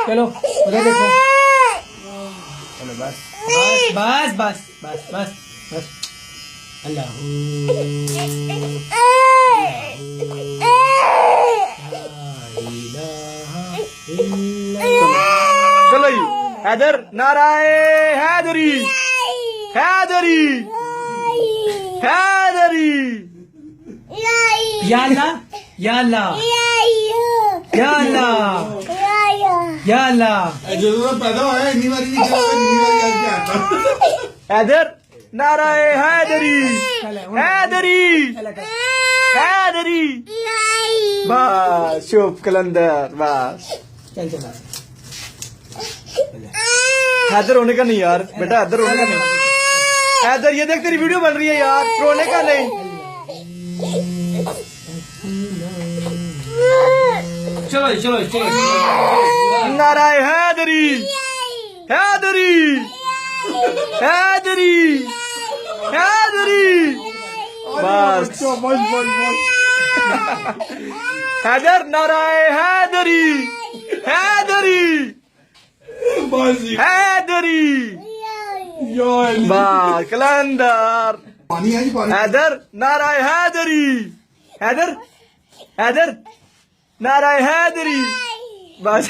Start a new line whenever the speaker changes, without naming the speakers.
चलो उधर देखो। चलो बस बस बस बस बस बस बस। अल्लाह चलो जी हैदर नाराए हैदरी हैदरी हैदरी या अल्लाह या अल्लाह या अल्लाह या अल्लाह।
जो पैदा हुआ है इतनी बारी नहीं चला, इतनी बारी आके आता।
हैदर नाराए हैदरी हैदरी हैदरी। बस चुप कलंदर बस। चल चल हैदर रोने का नहीं यार बेटा, हैदर रोने का नहीं। हैदर ये देख तेरी वीडियो बन रही है यार, रोने का नहीं। चलो चलो चलो। नाराए हैदरी हैदरी हैदरी हैदरी। बस हैदर नाराए हैदरी हैदरी हैदरी। बस कलंदर
पानी है जी, पानी।
हैदर नाराए हैदरी हैदर हैदर नाराए हैदरी। बस